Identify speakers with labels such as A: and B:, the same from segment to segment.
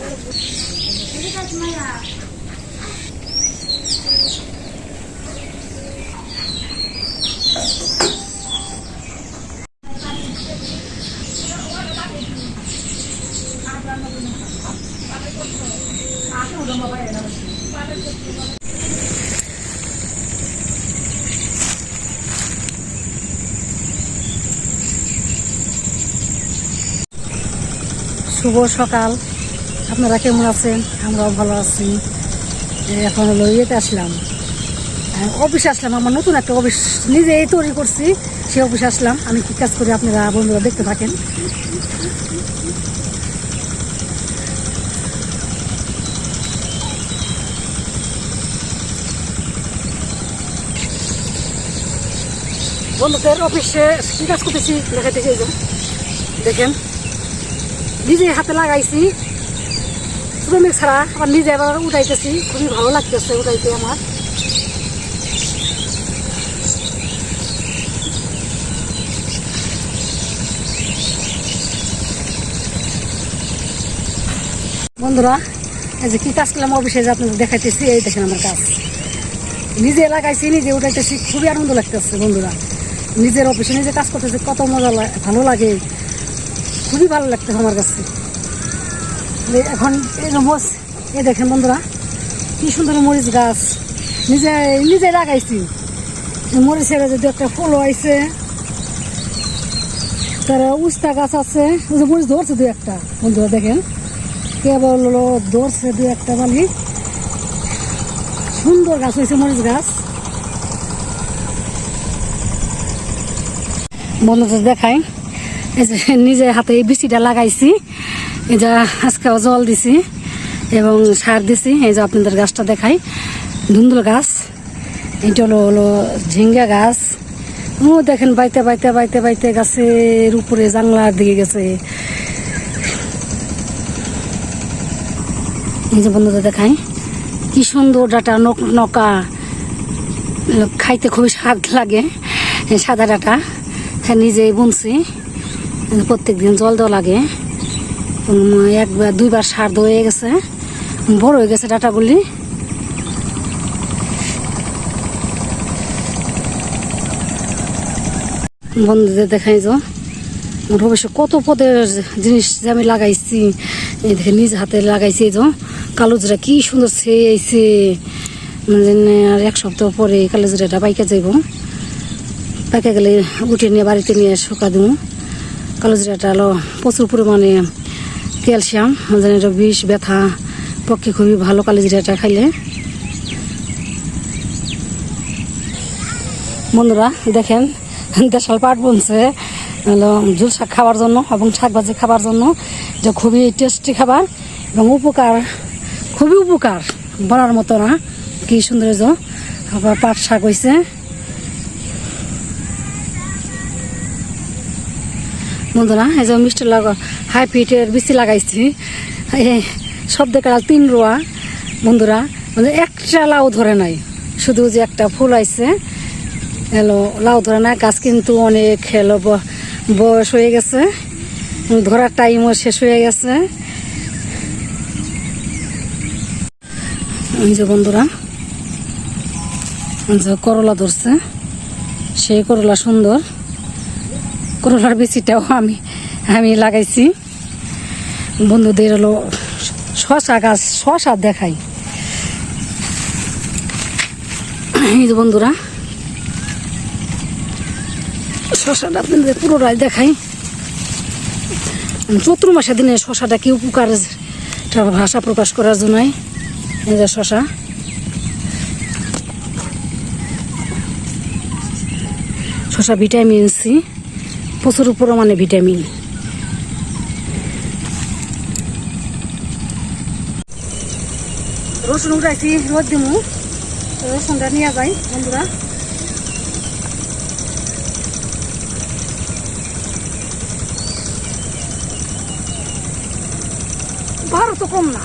A: শুভ সকাল, আপনারা কেমন আছেন? আমরাও ভালো আছি। এখন হলো ইয়েতে আসলাম, অফিসে আসলাম। আমার নতুন একটা অফিস নিজেই তৈরি করছি, সেই অফিসে আসলাম। আমি কি কাজ করি আপনারা বন্ধুরা দেখতে থাকেন। বন্ধুদের অফিসে কি কাজ করতেছি দেখাইতেছি। দেখেন, নিজে হাতে লাগাইছি, শ্রমিক ছাড়া আবার নিজে আবার উঠাইতেছি। খুবই ভালো লাগতেছে উঠাইতে আমার। বন্ধুরা, এই যে কি কাজ করলাম অফিসে যে আপনাদের দেখাইতেছি, এই দেখেন আমার কাজ। নিজে লাগাইছি, নিজে উঠাইতেছি, খুবই আনন্দ লাগতেছে বন্ধুরা। নিজের অফিসে নিজে কাজ করতেছে, কত মজা ভালো লাগে, খুবই ভালো লাগতেছে আমার কাছে। এখন এই দেখেন বন্ধুরা, কি সুন্দর মরিচ গাছ নিজে নিজে লাগাইছি। মরিচের যদি একটা ফুল হয়েছে, তারা উস্তা গাছ আছে, মরিচ ধরছে দু একটা বন্ধুরা। দেখেন কেবল ধরছে দু একটা বালি, সুন্দর গাছ হয়েছে মরিচ গাছ। বন্ধুদের দেখাই, এই যে নিজে হাতে এই বীজটা লাগাইছি, এই যে আজকেও জল দিছি এবং সার দিছি। এই যে আপনাদের গাছটা দেখাই, ধুন্দুল গাছ। এটা হলো ঝিঙ্গা গাছ। ও দেখেন বাইতে বাইতে বাইতে বাইতে গাছের উপরে জাংলার দিকে গেছে। এই যে বন্ধুদের দেখাই, কি সুন্দর ডাটা নকা, খাইতে খুবই স্বাদ লাগে। সাদা ডাটা নিজেই বুনছি, প্রত্যেক দিন জল দেওয়া লাগে। একবার দুইবার সার দেওয়া হয়ে গেছে, বড় হয়ে গেছে ডাটাগুলি। বন্ধুদের দেখাই যে অবশ্য কত পদের জিনিস যে আমি লাগাইছি, এই দেখে নিজ হাতে লাগাইছি। এই যে কালো জিরা কি সুন্দর ছেয়েছে, আর এক সপ্তাহ পরে কালো জিরাটা পাইকা যাইব। পাইকা গেলে উঠে নিয়ে বাড়িতে নিয়ে শুকা দেবো। কালো জিরাটা হলো প্রচুর পরিমাণে ক্যালসিয়াম, এটা বিষ ব্যথা পক্ষে খুবই ভালো কালো জিরাটা খাইলে। বন্ধুরা দেখেন, দেশাল পাট বুনছে হলো ঝুল শাক খাবার জন্য এবং শাক ভাজি খাবার জন্য। যে খুবই টেস্টি খাবার এবং উপকার, খুবই উপকার, বলার মতো না। কি সুন্দর যে আবার পাট শাক হয়েছে। বন্ধুরা এই যে মিষ্টি হাইব্রিডের বীজ লাগাইছি, সব দেখা 3 রোয়া। বন্ধুরা মানে একটা লাউ ধরে নাই, শুধু যে একটা ফুল আইছে, হলো লাউ ধরে নাই। গাছ কিন্তু অনেক হলো বয়স হয়ে গেছে, ধরার টাইমও শেষ হয়ে গেছে। এই যে বন্ধুরা করলা ধরছে, সেই করলা সুন্দর। করলার বীজটাও আমি লাগাইছি। বন্ধুদের হলো শশা গাছ, শশা দেখাই। এই যে বন্ধুরা শশাটা আপনাদের পুরোটাই দেখাই। চৈত্র মাসের দিনে শশাটা কি উপকার ভাষা প্রকাশ করার জন্যই। এই যে শশা, শশা ভিটামিন সি, প্রচুর পরিমাণে ভিটামিন। রসুন উঠাইছি, রোদ দিমু, রসুনটা নিয়ে যাই বন্ধুরা। ভাড়া তো কম না।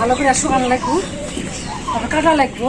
A: ভালো করে শুকানো লাগবো, তারপর কাটা লাগবো।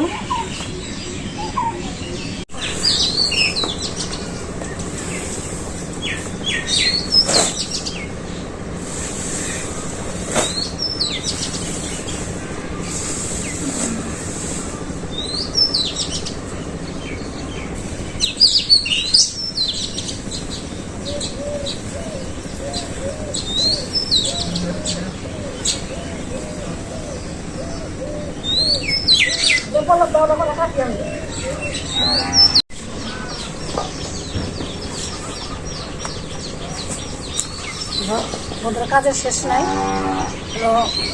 A: বন্ধুরা কাজের শেষ নাই,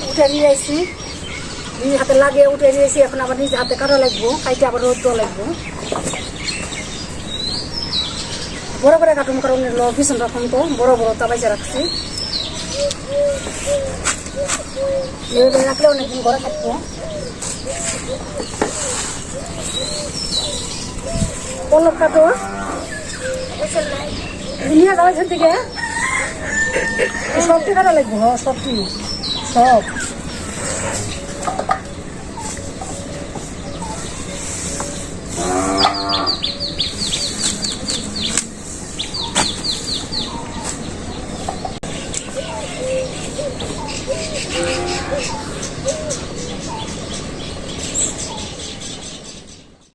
A: উঠে নিয়ে আইছি, নিজ হাতে লাগিয়ে উঠে নিয়েছি। এখন আবার নিজে হাতে কাটা লাগবো, কাইটে আবার রোদ দেওয়া লাগবো। বড় করে কাটুন, কারণ ভীষণ রকম তো বড় বড় তাবাইজা রাখছি, রাখলে অনেকদিন ঘরে থাকবো। পলক কাটো নিয়ে যাওয়া এখান থেকে, সবটি কাটা লাগবো। সবটি সব